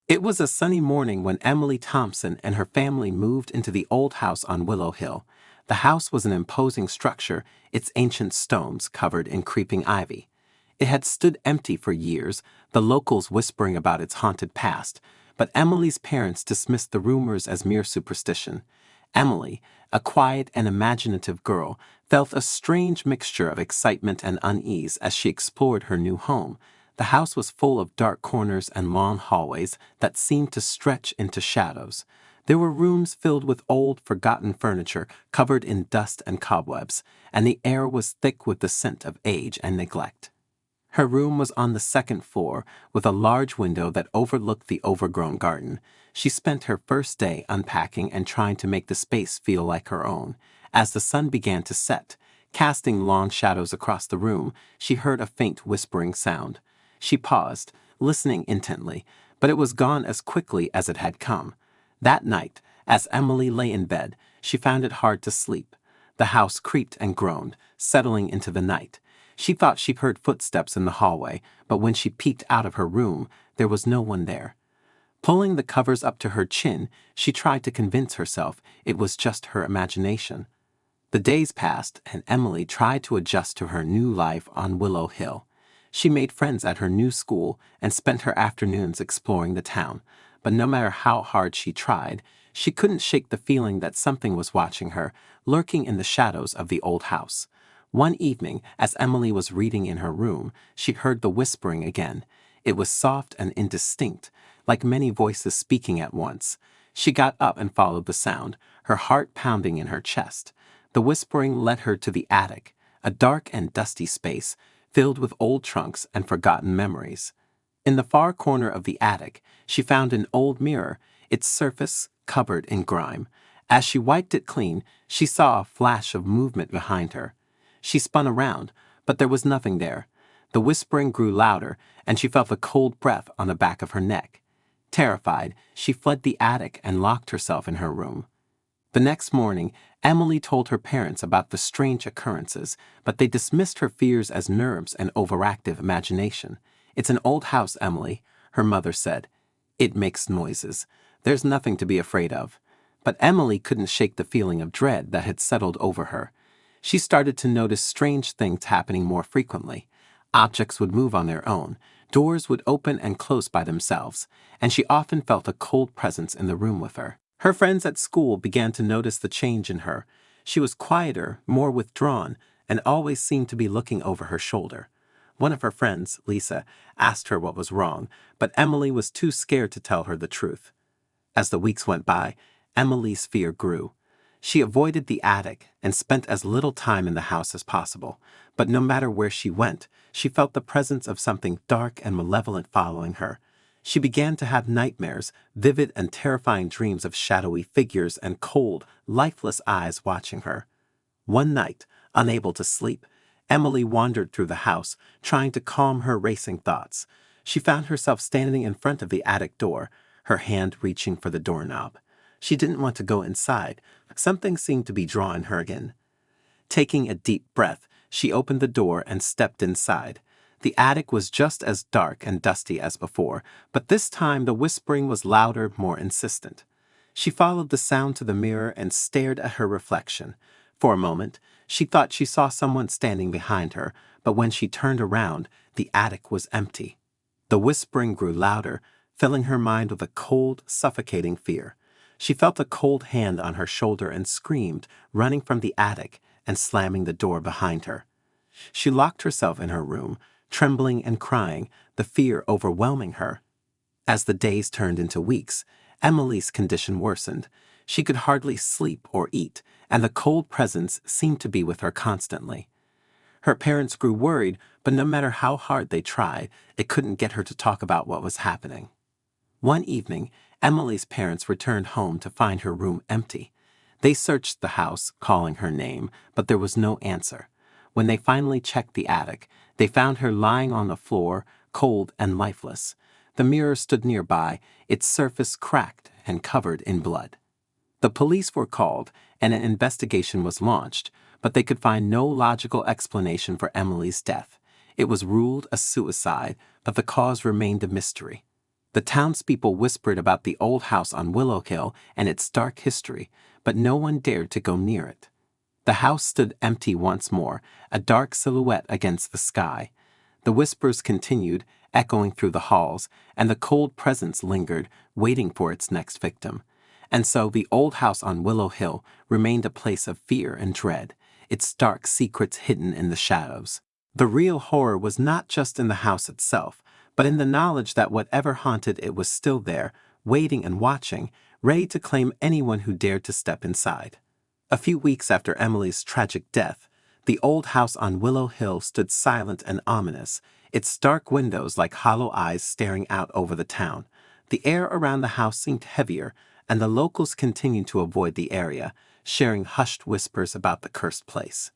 It was a sunny morning when Emily Thompson and her family moved into the old house on Willow Hill. The house was an imposing structure, its ancient stones covered in creeping ivy. It had stood empty for years, the locals whispering about its haunted past, but Emily's parents dismissed the rumors as mere superstition. Emily, a quiet and imaginative girl, felt a strange mixture of excitement and unease as she explored her new home. The house was full of dark corners and long hallways that seemed to stretch into shadows. There were rooms filled with old, forgotten furniture covered in dust and cobwebs, and the air was thick with the scent of age and neglect. Her room was on the second floor, with a large window that overlooked the overgrown garden. She spent her first day unpacking and trying to make the space feel like her own. As the sun began to set, casting long shadows across the room, she heard a faint whispering sound. She paused, listening intently, but it was gone as quickly as it had come. That night, as Emily lay in bed, she found it hard to sleep. The house creaked and groaned, settling into the night. She thought she heard footsteps in the hallway, but when she peeked out of her room, there was no one there. Pulling the covers up to her chin, she tried to convince herself it was just her imagination. The days passed, and Emily tried to adjust to her new life on Willow Hill. She made friends at her new school and spent her afternoons exploring the town, but no matter how hard she tried, she couldn't shake the feeling that something was watching her, lurking in the shadows of the old house. One evening, as Emily was reading in her room, she heard the whispering again. It was soft and indistinct, like many voices speaking at once. She got up and followed the sound, her heart pounding in her chest. The whispering led her to the attic, a dark and dusty space, filled with old trunks and forgotten memories. In the far corner of the attic, she found an old mirror, its surface covered in grime. As she wiped it clean, she saw a flash of movement behind her. She spun around, but there was nothing there. The whispering grew louder, and she felt a cold breath on the back of her neck. Terrified, she fled the attic and locked herself in her room. The next morning, Emily told her parents about the strange occurrences, but they dismissed her fears as nerves and overactive imagination. "It's an old house, Emily," her mother said. "It makes noises. There's nothing to be afraid of." But Emily couldn't shake the feeling of dread that had settled over her. She started to notice strange things happening more frequently. Objects would move on their own, doors would open and close by themselves, and she often felt a cold presence in the room with her. Her friends at school began to notice the change in her. She was quieter, more withdrawn, and always seemed to be looking over her shoulder. One of her friends, Lisa, asked her what was wrong, but Emily was too scared to tell her the truth. As the weeks went by, Emily's fear grew. She avoided the attic and spent as little time in the house as possible, but no matter where she went, she felt the presence of something dark and malevolent following her. She began to have nightmares, vivid and terrifying dreams of shadowy figures and cold, lifeless eyes watching her. One night, unable to sleep, Emily wandered through the house, trying to calm her racing thoughts. She found herself standing in front of the attic door, her hand reaching for the doorknob. She didn't want to go inside. Something seemed to be drawing her in. Taking a deep breath, she opened the door and stepped inside. The attic was just as dark and dusty as before, but this time the whispering was louder, more insistent. She followed the sound to the mirror and stared at her reflection. For a moment, she thought she saw someone standing behind her, but when she turned around, the attic was empty. The whispering grew louder, filling her mind with a cold, suffocating fear. She felt a cold hand on her shoulder and screamed, running from the attic and slamming the door behind her. She locked herself in her room, trembling and crying, the fear overwhelming her. As the days turned into weeks, Emily's condition worsened. She could hardly sleep or eat, and the cold presence seemed to be with her constantly. Her parents grew worried, but no matter how hard they tried, it couldn't get her to talk about what was happening. One evening, Emily's parents returned home to find her room empty. They searched the house, calling her name, but there was no answer. When they finally checked the attic, they found her lying on the floor, cold and lifeless. The mirror stood nearby, its surface cracked and covered in blood. The police were called, and an investigation was launched, but they could find no logical explanation for Emily's death. It was ruled a suicide, but the cause remained a mystery. The townspeople whispered about the old house on Willow Hill and its dark history, but no one dared to go near it. The house stood empty once more, a dark silhouette against the sky. The whispers continued, echoing through the halls, and the cold presence lingered, waiting for its next victim. And so the old house on Willow Hill remained a place of fear and dread, its dark secrets hidden in the shadows. The real horror was not just in the house itself, but in the knowledge that whatever haunted it was still there, waiting and watching, ready to claim anyone who dared to step inside. A few weeks after Emily's tragic death, the old house on Willow Hill stood silent and ominous, its dark windows like hollow eyes staring out over the town. The air around the house seemed heavier, and the locals continued to avoid the area, sharing hushed whispers about the cursed place.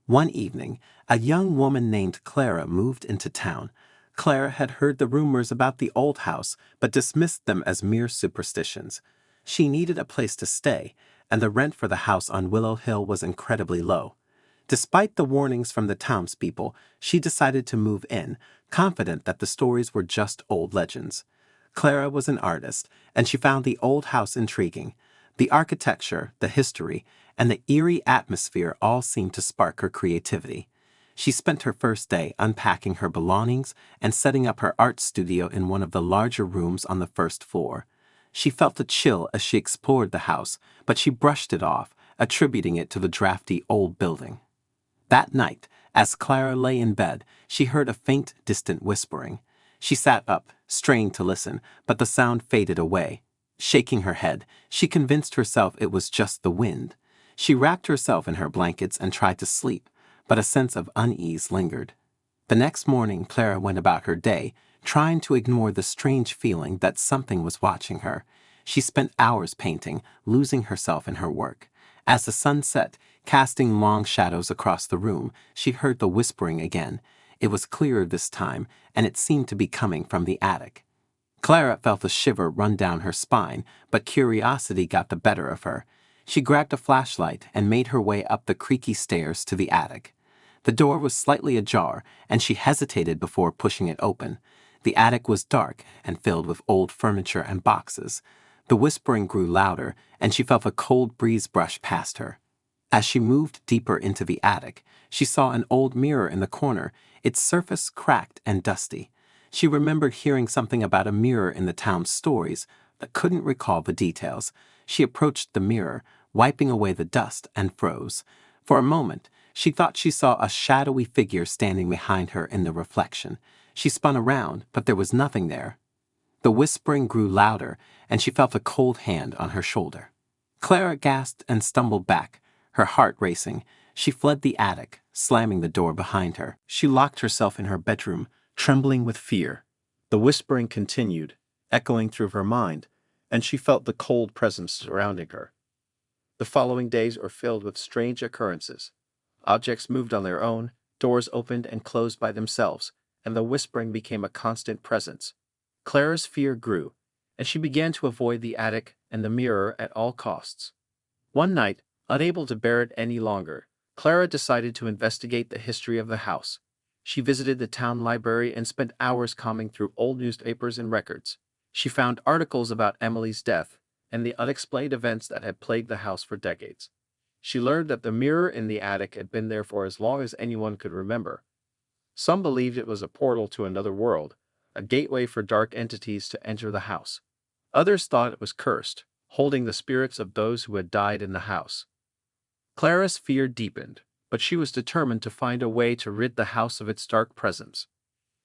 One evening, a young woman named Clara moved into town. Clara had heard the rumors about the old house, but dismissed them as mere superstitions. She needed a place to stay, and the rent for the house on Willow Hill was incredibly low. Despite the warnings from the townspeople, she decided to move in, confident that the stories were just old legends. Clara was an artist, and she found the old house intriguing. The architecture, the history, and the eerie atmosphere all seemed to spark her creativity. She spent her first day unpacking her belongings and setting up her art studio in one of the larger rooms on the first floor. She felt a chill as she explored the house, but she brushed it off, attributing it to the drafty old building. That night, as Clara lay in bed, she heard a faint, distant whispering. She sat up, straining to listen, but the sound faded away. Shaking her head, she convinced herself it was just the wind. She wrapped herself in her blankets and tried to sleep, but a sense of unease lingered. The next morning, Clara went about her day, trying to ignore the strange feeling that something was watching her. She spent hours painting, losing herself in her work. As the sun set, casting long shadows across the room, she heard the whispering again. It was clearer this time, and it seemed to be coming from the attic. Clara felt a shiver run down her spine, but curiosity got the better of her. She grabbed a flashlight and made her way up the creaky stairs to the attic. The door was slightly ajar, and she hesitated before pushing it open. The attic was dark and filled with old furniture and boxes. The whispering grew louder, and she felt a cold breeze brush past her. As she moved deeper into the attic, she saw an old mirror in the corner, its surface cracked and dusty. She remembered hearing something about a mirror in the town's stories, but couldn't recall the details. She approached the mirror, wiping away the dust, and froze. For a moment, she thought she saw a shadowy figure standing behind her in the reflection. She spun around, but there was nothing there. The whispering grew louder, and she felt a cold hand on her shoulder. Clara gasped and stumbled back, her heart racing. She fled the attic, slamming the door behind her. She locked herself in her bedroom, trembling with fear. The whispering continued, echoing through her mind, and she felt the cold presence surrounding her. The following days were filled with strange occurrences. Objects moved on their own, doors opened and closed by themselves, and the whispering became a constant presence. Clara's fear grew, and she began to avoid the attic and the mirror at all costs. One night, unable to bear it any longer, Clara decided to investigate the history of the house. She visited the town library and spent hours combing through old newspapers and records. She found articles about Emily's death and the unexplained events that had plagued the house for decades. She learned that the mirror in the attic had been there for as long as anyone could remember. Some believed it was a portal to another world, a gateway for dark entities to enter the house. Others thought it was cursed, holding the spirits of those who had died in the house. Clara's fear deepened, but she was determined to find a way to rid the house of its dark presence.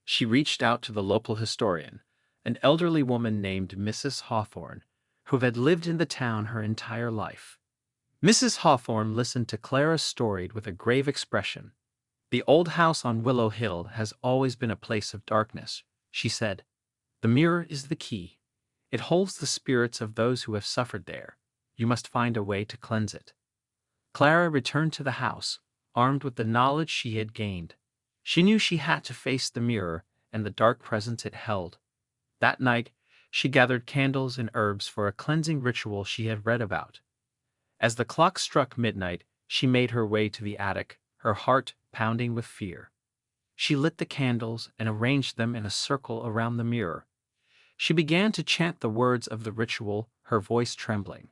She reached out to the local historian, an elderly woman named Mrs. Hawthorne, who had lived in the town her entire life. Mrs. Hawthorne listened to Clara's story with a grave expression. "The old house on Willow Hill has always been a place of darkness," she said. "The mirror is the key. It holds the spirits of those who have suffered there. You must find a way to cleanse it." Clara returned to the house, armed with the knowledge she had gained. She knew she had to face the mirror and the dark presence it held. That night, she gathered candles and herbs for a cleansing ritual she had read about. As the clock struck midnight, she made her way to the attic, her heart pounding with fear. She lit the candles and arranged them in a circle around the mirror. She began to chant the words of the ritual, her voice trembling.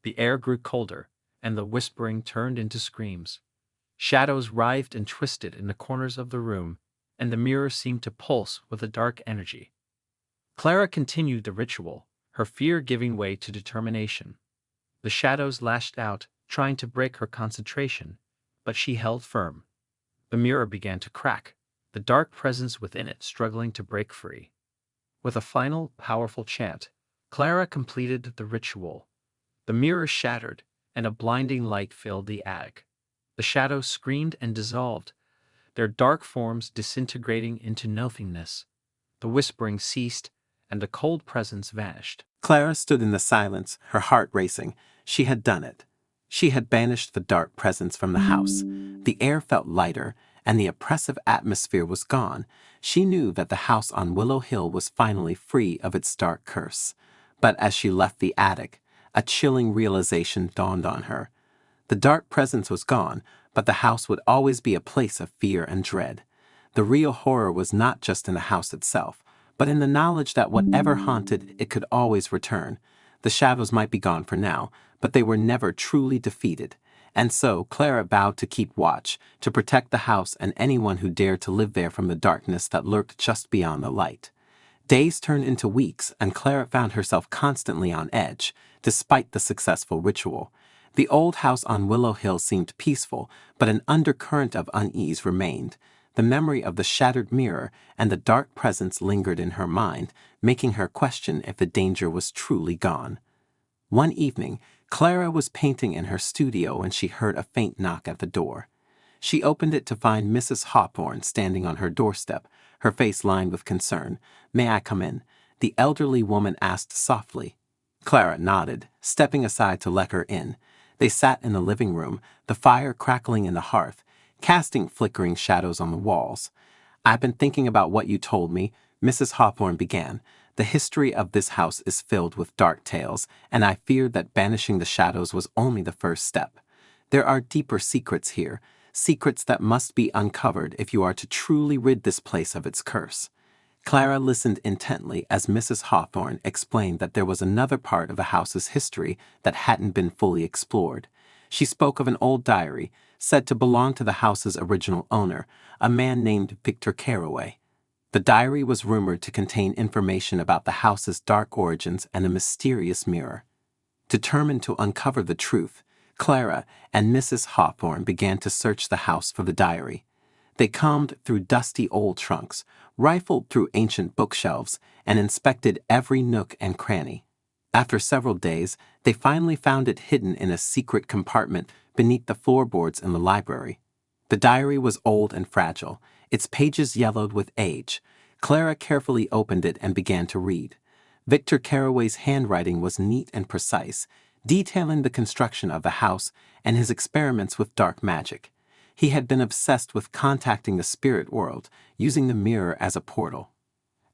The air grew colder, and the whispering turned into screams. Shadows writhed and twisted in the corners of the room, and the mirror seemed to pulse with a dark energy. Clara continued the ritual, her fear giving way to determination. The shadows lashed out, trying to break her concentration, but she held firm. The mirror began to crack, the dark presence within it struggling to break free. With a final, powerful chant, Clara completed the ritual. The mirror shattered, and a blinding light filled the attic. The shadows screamed and dissolved, their dark forms disintegrating into nothingness. The whispering ceased, and the cold presence vanished. Clara stood in the silence, her heart racing. She had done it. She had banished the dark presence from the house. The air felt lighter, and the oppressive atmosphere was gone. She knew that the house on Willow Hill was finally free of its dark curse. But as she left the attic, a chilling realization dawned on her. The dark presence was gone, but the house would always be a place of fear and dread. The real horror was not just in the house itself, but in the knowledge that whatever haunted it could always return. The shadows might be gone for now, but they were never truly defeated. And so Clara vowed to keep watch, to protect the house and anyone who dared to live there from the darkness that lurked just beyond the light. Days turned into weeks, and Clara found herself constantly on edge, despite the successful ritual. The old house on Willow Hill seemed peaceful, but an undercurrent of unease remained. The memory of the shattered mirror and the dark presence lingered in her mind, making her question if the danger was truly gone. One evening, Clara was painting in her studio when she heard a faint knock at the door. She opened it to find Mrs. Hawthorne standing on her doorstep, her face lined with concern. "May I come in?" the elderly woman asked softly. Clara nodded, stepping aside to let her in. They sat in the living room, the fire crackling in the hearth, casting flickering shadows on the walls. "I've been thinking about what you told me," Mrs. Hawthorne began. "The history of this house is filled with dark tales, and I feared that banishing the shadows was only the first step. There are deeper secrets here, secrets that must be uncovered if you are to truly rid this place of its curse." Clara listened intently as Mrs. Hawthorne explained that there was another part of the house's history that hadn't been fully explored. She spoke of an old diary, said to belong to the house's original owner, a man named Victor Carraway. The diary was rumored to contain information about the house's dark origins and a mysterious mirror. Determined to uncover the truth, Clara and Mrs. Hawthorne began to search the house for the diary. They combed through dusty old trunks, rifled through ancient bookshelves, and inspected every nook and cranny. After several days, they finally found it hidden in a secret compartment beneath the floorboards in the library. The diary was old and fragile, its pages yellowed with age. Clara carefully opened it and began to read. Victor Carraway's handwriting was neat and precise, detailing the construction of the house and his experiments with dark magic. He had been obsessed with contacting the spirit world, using the mirror as a portal.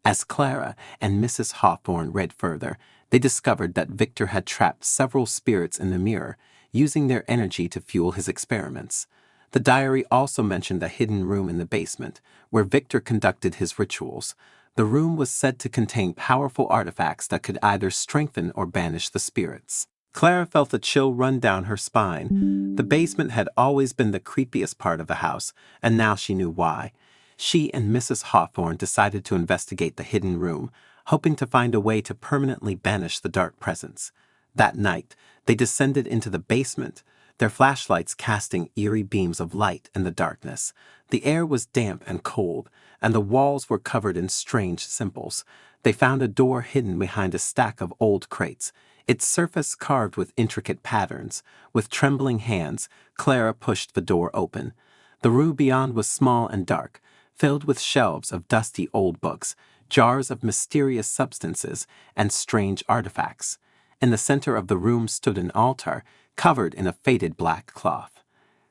As Clara and Mrs. Hawthorne read further, they discovered that Victor had trapped several spirits in the mirror, using their energy to fuel his experiments. The diary also mentioned a hidden room in the basement, where Victor conducted his rituals. The room was said to contain powerful artifacts that could either strengthen or banish the spirits. Clara felt a chill run down her spine. The basement had always been the creepiest part of the house, and now she knew why. She and Mrs. Hawthorne decided to investigate the hidden room, hoping to find a way to permanently banish the dark presence. That night, they descended into the basement, their flashlights casting eerie beams of light in the darkness. The air was damp and cold, and the walls were covered in strange symbols. They found a door hidden behind a stack of old crates, its surface carved with intricate patterns. With trembling hands, Clara pushed the door open. The room beyond was small and dark, filled with shelves of dusty old books, jars of mysterious substances, and strange artifacts. In the center of the room stood an altar, covered in a faded black cloth.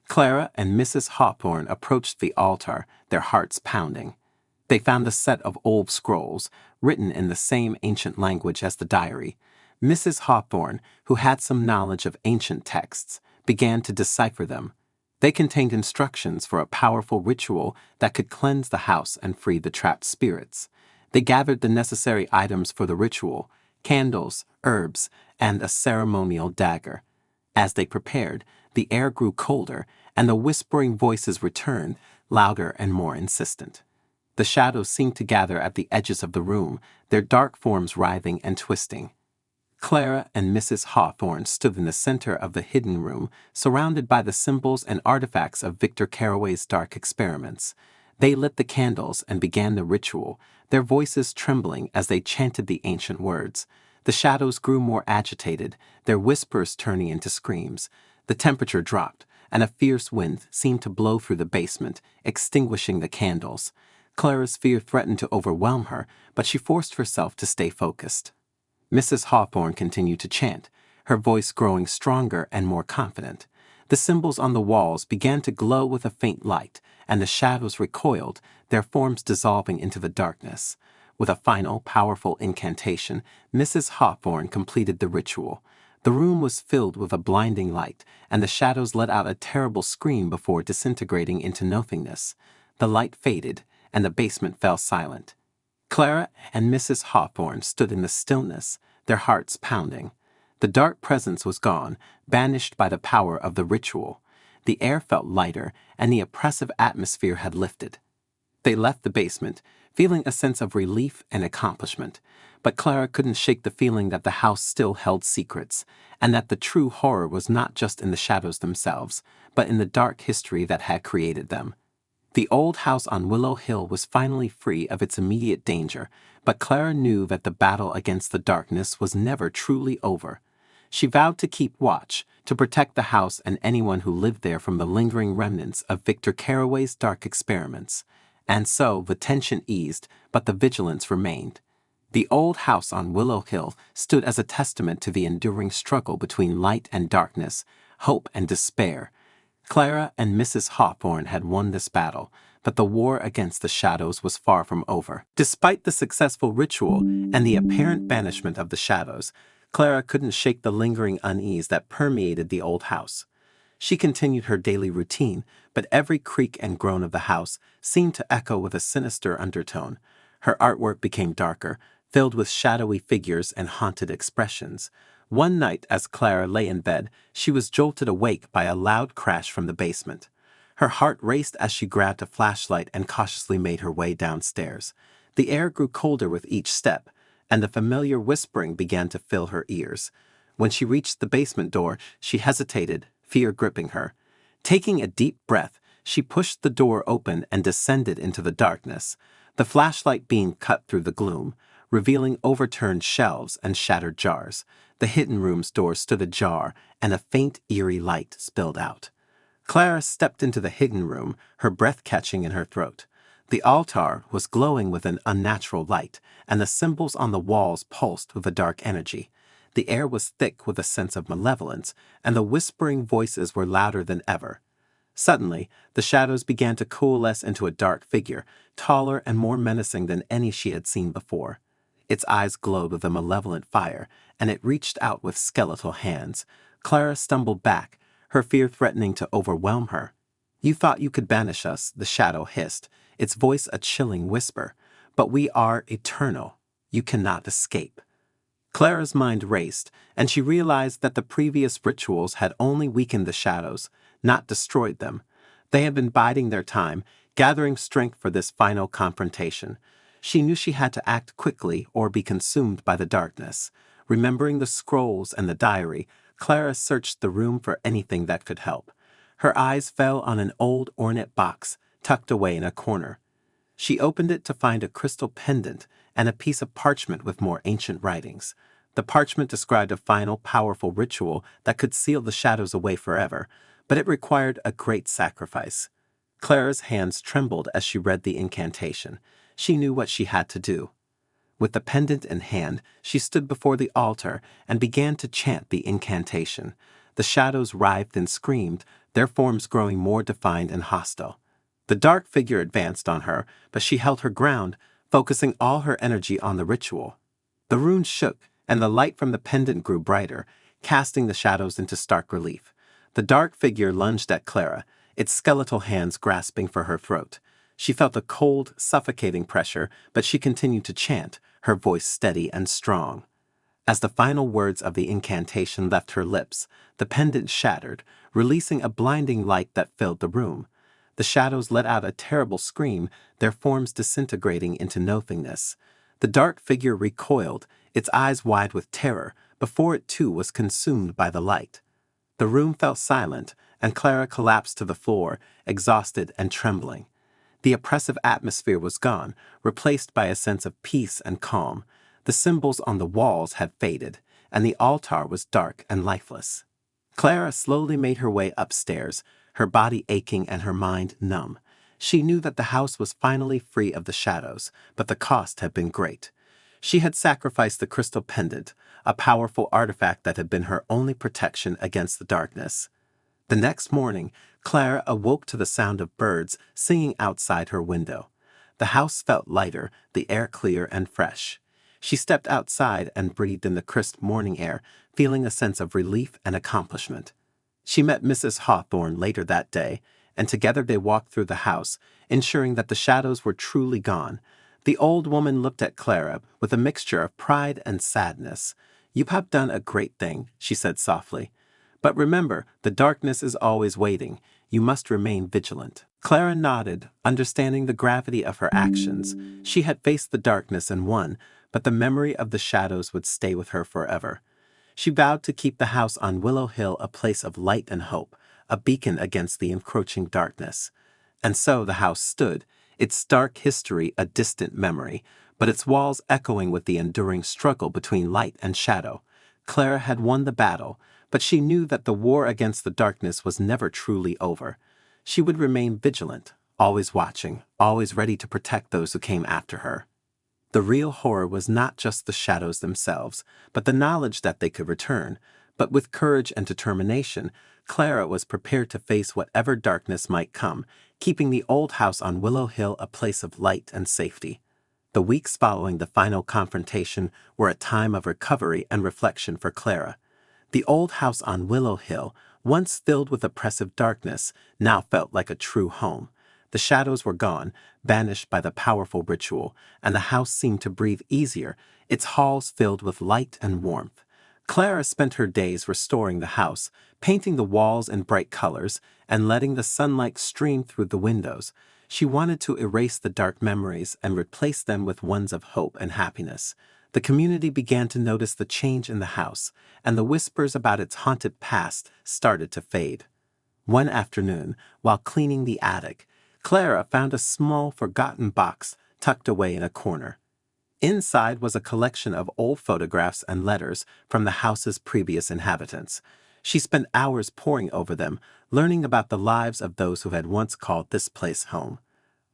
Clara and Mrs. Hawthorne approached the altar, their hearts pounding. They found a set of old scrolls, written in the same ancient language as the diary. Mrs. Hawthorne, who had some knowledge of ancient texts, began to decipher them. They contained instructions for a powerful ritual that could cleanse the house and free the trapped spirits. They gathered the necessary items for the ritual: candles, herbs, and a ceremonial dagger. As they prepared, the air grew colder, and the whispering voices returned, louder and more insistent. The shadows seemed to gather at the edges of the room, their dark forms writhing and twisting. Clara and Mrs. Hawthorne stood in the center of the hidden room, surrounded by the symbols and artifacts of Victor Carraway's dark experiments. They lit the candles and began the ritual, their voices trembling as they chanted the ancient words. The shadows grew more agitated, their whispers turning into screams. The temperature dropped, and a fierce wind seemed to blow through the basement, extinguishing the candles. Clara's fear threatened to overwhelm her, but she forced herself to stay focused. Mrs. Hawthorne continued to chant, her voice growing stronger and more confident. The symbols on the walls began to glow with a faint light, and the shadows recoiled, their forms dissolving into the darkness. With a final, powerful incantation, Mrs. Hawthorne completed the ritual. The room was filled with a blinding light, and the shadows let out a terrible scream before disintegrating into nothingness. The light faded, and the basement fell silent. Clara and Mrs. Hawthorne stood in the stillness, their hearts pounding. The dark presence was gone, banished by the power of the ritual. The air felt lighter, and the oppressive atmosphere had lifted. They left the basement, feeling a sense of relief and accomplishment. But Clara couldn't shake the feeling that the house still held secrets, and that the true horror was not just in the shadows themselves, but in the dark history that had created them. The old house on Willow Hill was finally free of its immediate danger, but Clara knew that the battle against the darkness was never truly over. She vowed to keep watch, to protect the house and anyone who lived there from the lingering remnants of Victor Carraway's dark experiments. And so the tension eased, but the vigilance remained. The old house on Willow Hill stood as a testament to the enduring struggle between light and darkness, hope and despair. Clara and Mrs. Hawthorne had won this battle, but the war against the shadows was far from over. Despite the successful ritual and the apparent banishment of the shadows, Clara couldn't shake the lingering unease that permeated the old house. She continued her daily routine, but every creak and groan of the house seemed to echo with a sinister undertone. Her artwork became darker, filled with shadowy figures and haunted expressions. One night, as Clara lay in bed, she was jolted awake by a loud crash from the basement. Her heart raced as she grabbed a flashlight and cautiously made her way downstairs. The air grew colder with each step, and the familiar whispering began to fill her ears. When she reached the basement door, she hesitated, fear gripping her. Taking a deep breath, she pushed the door open and descended into the darkness. The flashlight beam cut through the gloom, revealing overturned shelves and shattered jars. The hidden room's door stood ajar, and a faint, eerie light spilled out. Clara stepped into the hidden room, her breath catching in her throat. The altar was glowing with an unnatural light, and the symbols on the walls pulsed with a dark energy. The air was thick with a sense of malevolence, and the whispering voices were louder than ever. Suddenly, the shadows began to coalesce into a dark figure, taller and more menacing than any she had seen before. Its eyes glowed with a malevolent fire, and it reached out with skeletal hands. Clara stumbled back, her fear threatening to overwhelm her. "You thought you could banish us," the shadow hissed, its voice a chilling whisper. "But we are eternal. You cannot escape." Clara's mind raced, and she realized that the previous rituals had only weakened the shadows, not destroyed them. They had been biding their time, gathering strength for this final confrontation. She knew she had to act quickly or be consumed by the darkness. Remembering the scrolls and the diary, Clara searched the room for anything that could help. Her eyes fell on an old ornate box, tucked away in a corner. She opened it to find a crystal pendant and a piece of parchment with more ancient writings. The parchment described a final, powerful ritual that could seal the shadows away forever, but it required a great sacrifice. Clara's hands trembled as she read the incantation. She knew what she had to do. With the pendant in hand, she stood before the altar and began to chant the incantation. The shadows writhed and screamed, their forms growing more defined and hostile. The dark figure advanced on her, but she held her ground, focusing all her energy on the ritual. The runes shook, and the light from the pendant grew brighter, casting the shadows into stark relief. The dark figure lunged at Clara, its skeletal hands grasping for her throat. She felt a cold, suffocating pressure, but she continued to chant, her voice steady and strong. As the final words of the incantation left her lips, the pendant shattered, releasing a blinding light that filled the room. The shadows let out a terrible scream, their forms disintegrating into nothingness. The dark figure recoiled, its eyes wide with terror, before it too was consumed by the light. The room fell silent, and Clara collapsed to the floor, exhausted and trembling. The oppressive atmosphere was gone, replaced by a sense of peace and calm. The symbols on the walls had faded, and the altar was dark and lifeless. Clara slowly made her way upstairs, her body aching and her mind numb. She knew that the house was finally free of the shadows, but the cost had been great. She had sacrificed the crystal pendant, a powerful artifact that had been her only protection against the darkness. The next morning, Clara awoke to the sound of birds singing outside her window. The house felt lighter, the air clear and fresh. She stepped outside and breathed in the crisp morning air, feeling a sense of relief and accomplishment. She met Mrs. Hawthorne later that day, and together they walked through the house, ensuring that the shadows were truly gone. The old woman looked at Clara with a mixture of pride and sadness. "You have done a great thing," she said softly. "But remember, the darkness is always waiting. You must remain vigilant." Clara nodded, understanding the gravity of her actions. She had faced the darkness and won, but the memory of the shadows would stay with her forever. She vowed to keep the house on Willow Hill a place of light and hope, a beacon against the encroaching darkness. And so the house stood, its dark history a distant memory, but its walls echoing with the enduring struggle between light and shadow. Clara had won the battle, but she knew that the war against the darkness was never truly over. She would remain vigilant, always watching, always ready to protect those who came after her. The real horror was not just the shadows themselves, but the knowledge that they could return. But with courage and determination, Clara was prepared to face whatever darkness might come, keeping the old house on Willow Hill a place of light and safety. The weeks following the final confrontation were a time of recovery and reflection for Clara. The old house on Willow Hill, once filled with oppressive darkness, now felt like a true home. The shadows were gone, banished by the powerful ritual, and the house seemed to breathe easier, its halls filled with light and warmth. Clara spent her days restoring the house, painting the walls in bright colors, and letting the sunlight stream through the windows. She wanted to erase the dark memories and replace them with ones of hope and happiness. The community began to notice the change in the house, and the whispers about its haunted past started to fade. One afternoon, while cleaning the attic, Clara found a small, forgotten box tucked away in a corner. Inside was a collection of old photographs and letters from the house's previous inhabitants. She spent hours poring over them, learning about the lives of those who had once called this place home.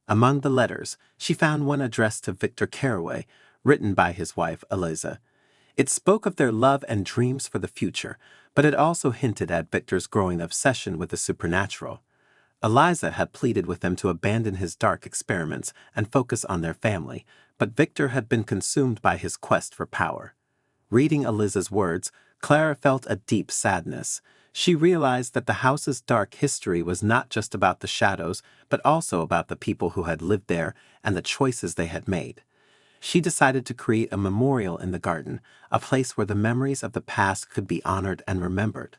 Among the letters, she found one addressed to Victor Carraway, written by his wife, Eliza. It spoke of their love and dreams for the future, but it also hinted at Victor's growing obsession with the supernatural. Eliza had pleaded with him to abandon his dark experiments and focus on their family, but Victor had been consumed by his quest for power. Reading Eliza's words, Clara felt a deep sadness. She realized that the house's dark history was not just about the shadows, but also about the people who had lived there and the choices they had made. She decided to create a memorial in the garden, a place where the memories of the past could be honored and remembered.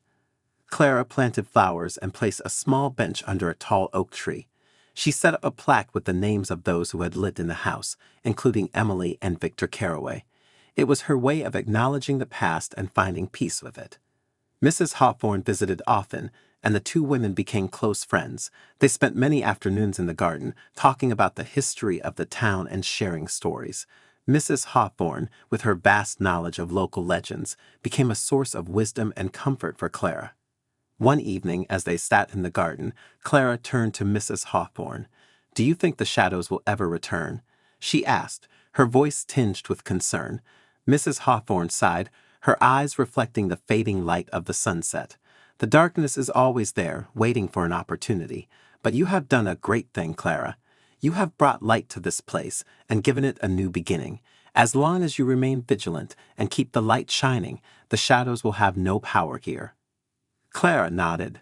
Clara planted flowers and placed a small bench under a tall oak tree. She set up a plaque with the names of those who had lived in the house, including Emily and Victor Carraway. It was her way of acknowledging the past and finding peace with it. Mrs. Hawthorne visited often, and the two women became close friends. They spent many afternoons in the garden, talking about the history of the town and sharing stories. Mrs. Hawthorne, with her vast knowledge of local legends, became a source of wisdom and comfort for Clara. One evening, as they sat in the garden, Clara turned to Mrs. Hawthorne. "Do you think the shadows will ever return?" she asked, her voice tinged with concern. Mrs. Hawthorne sighed, her eyes reflecting the fading light of the sunset. "The darkness is always there, waiting for an opportunity. But you have done a great thing, Clara. You have brought light to this place and given it a new beginning. As long as you remain vigilant and keep the light shining, the shadows will have no power here." Clara nodded,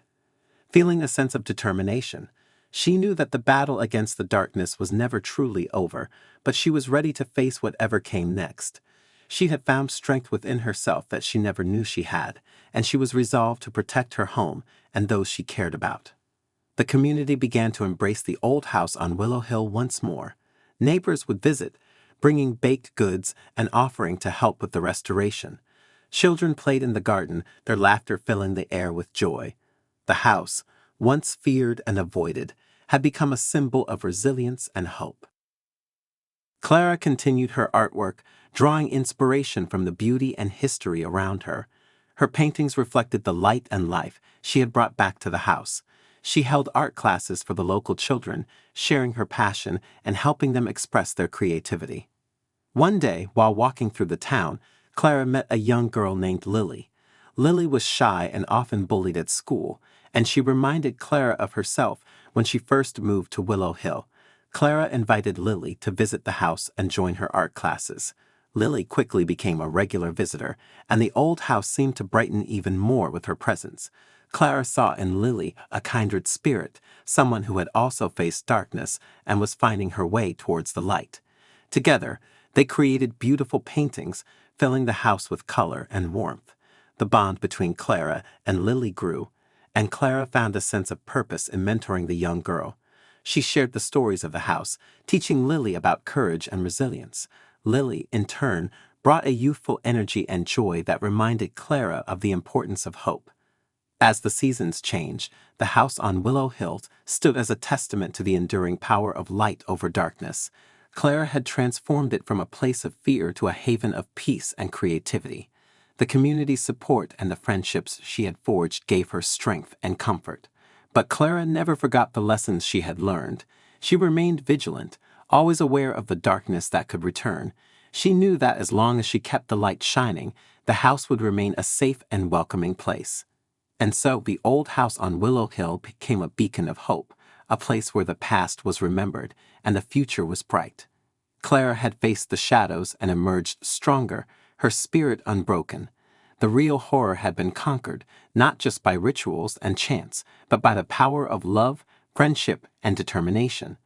feeling a sense of determination. She knew that the battle against the darkness was never truly over, but she was ready to face whatever came next. She had found strength within herself that she never knew she had, and she was resolved to protect her home and those she cared about. The community began to embrace the old house on Willow Hill once more. Neighbors would visit, bringing baked goods and offering to help with the restoration. Children played in the garden, their laughter filling the air with joy. The house, once feared and avoided, had become a symbol of resilience and hope. Clara continued her artwork, drawing inspiration from the beauty and history around her. Her paintings reflected the light and life she had brought back to the house. She held art classes for the local children, sharing her passion and helping them express their creativity. One day, while walking through the town, Clara met a young girl named Lily. Lily was shy and often bullied at school, and she reminded Clara of herself when she first moved to Willow Hill. Clara invited Lily to visit the house and join her art classes. Lily quickly became a regular visitor, and the old house seemed to brighten even more with her presence. Clara saw in Lily a kindred spirit, someone who had also faced darkness and was finding her way towards the light. Together, they created beautiful paintings, filling the house with color and warmth. The bond between Clara and Lily grew, and Clara found a sense of purpose in mentoring the young girl. She shared the stories of the house, teaching Lily about courage and resilience. Lily, in turn, brought a youthful energy and joy that reminded Clara of the importance of hope. As the seasons changed, the house on Willow Hill stood as a testament to the enduring power of light over darkness. Clara had transformed it from a place of fear to a haven of peace and creativity. The community's support and the friendships she had forged gave her strength and comfort. But Clara never forgot the lessons she had learned. She remained vigilant, always aware of the darkness that could return. She knew that as long as she kept the light shining, the house would remain a safe and welcoming place. And so the old house on Willow Hill became a beacon of hope, a place where the past was remembered and the future was bright. Clara had faced the shadows and emerged stronger, her spirit unbroken. The real horror had been conquered, not just by rituals and chants, but by the power of love, friendship, and determination.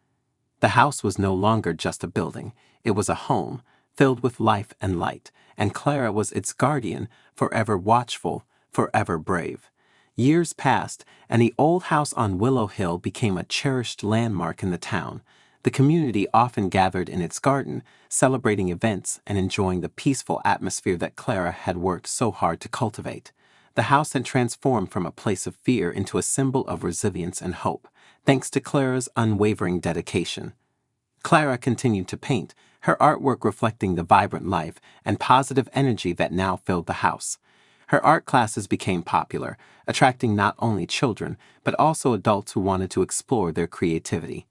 The house was no longer just a building. It was a home, filled with life and light, and Clara was its guardian, forever watchful, forever brave. Years passed, and the old house on Willow Hill became a cherished landmark in the town. The community often gathered in its garden, celebrating events and enjoying the peaceful atmosphere that Clara had worked so hard to cultivate. The house had transformed from a place of fear into a symbol of resilience and hope, thanks to Clara's unwavering dedication. Clara continued to paint, her artwork reflecting the vibrant life and positive energy that now filled the house. Her art classes became popular, attracting not only children, but also adults who wanted to explore their creativity.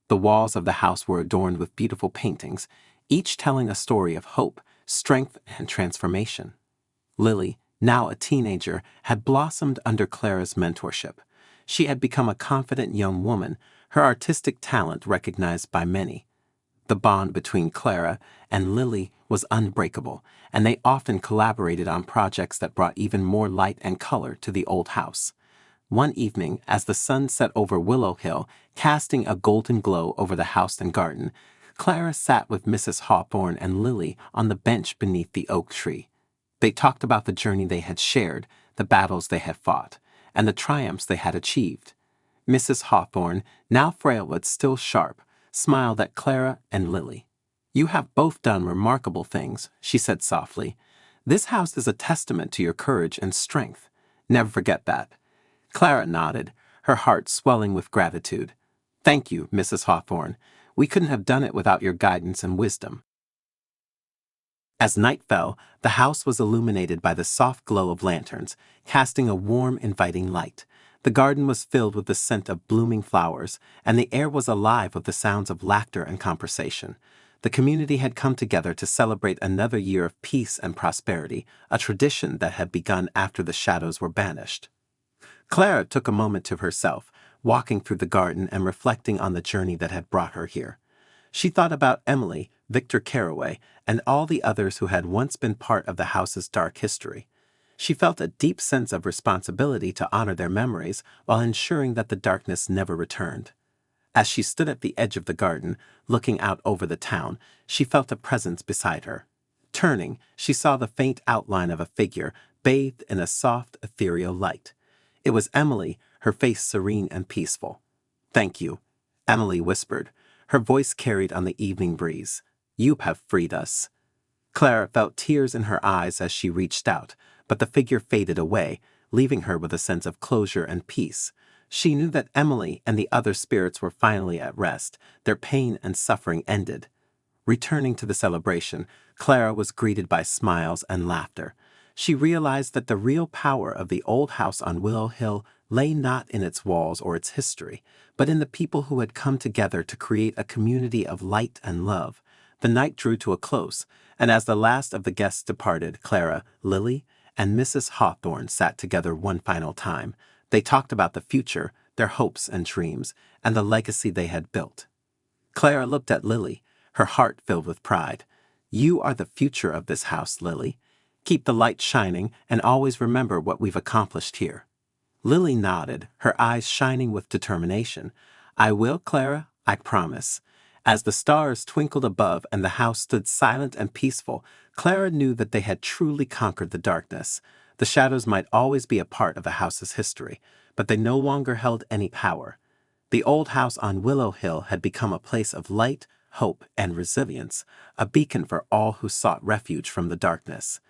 The walls of the house were adorned with beautiful paintings, each telling a story of hope, strength, and transformation. Lily, now a teenager, had blossomed under Clara's mentorship. She had become a confident young woman, her artistic talent recognized by many. The bond between Clara and Lily was unbreakable, and they often collaborated on projects that brought even more light and color to the old house. One evening, as the sun set over Willow Hill, casting a golden glow over the house and garden, Clara sat with Mrs. Hawthorne and Lily on the bench beneath the oak tree. They talked about the journey they had shared, the battles they had fought, and the triumphs they had achieved. Mrs. Hawthorne, now frail but still sharp, smiled at Clara and Lily. "You have both done remarkable things," she said softly. "This house is a testament to your courage and strength. Never forget that." Clara nodded, her heart swelling with gratitude. "Thank you, Mrs. Hawthorne. We couldn't have done it without your guidance and wisdom." As night fell, the house was illuminated by the soft glow of lanterns, casting a warm, inviting light. The garden was filled with the scent of blooming flowers, and the air was alive with the sounds of laughter and conversation. The community had come together to celebrate another year of peace and prosperity, a tradition that had begun after the shadows were banished. Clara took a moment to herself, walking through the garden and reflecting on the journey that had brought her here. She thought about Emily, Victor Carraway, and all the others who had once been part of the house's dark history. She felt a deep sense of responsibility to honor their memories while ensuring that the darkness never returned. As she stood at the edge of the garden, looking out over the town, she felt a presence beside her. Turning, she saw the faint outline of a figure bathed in a soft, ethereal light. It was Emily, her face serene and peaceful. "Thank you," Emily whispered. Her voice carried on the evening breeze. "You have freed us." Clara felt tears in her eyes as she reached out, but the figure faded away, leaving her with a sense of closure and peace. She knew that Emily and the other spirits were finally at rest, their pain and suffering ended. Returning to the celebration, Clara was greeted by smiles and laughter. She realized that the real power of the old house on Willow Hill lay not in its walls or its history, but in the people who had come together to create a community of light and love. The night drew to a close, and as the last of the guests departed, Clara, Lily, and Mrs. Hawthorne sat together one final time. They talked about the future, their hopes and dreams, and the legacy they had built. Clara looked at Lily, her heart filled with pride. "You are the future of this house, Lily. Keep the light shining and always remember what we've accomplished here." Lily nodded, her eyes shining with determination. "I will, Clara, I promise." As the stars twinkled above and the house stood silent and peaceful, Clara knew that they had truly conquered the darkness. The shadows might always be a part of the house's history, but they no longer held any power. The old house on Willow Hill had become a place of light, hope, and resilience, a beacon for all who sought refuge from the darkness.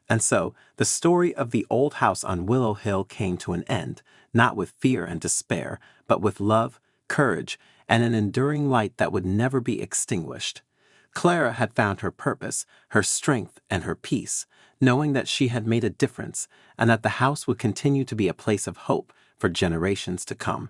And so, the story of the old house on Willow Hill came to an end, not with fear and despair, but with love, courage, and an enduring light that would never be extinguished. Clara had found her purpose, her strength, and her peace, knowing that she had made a difference and that the house would continue to be a place of hope for generations to come.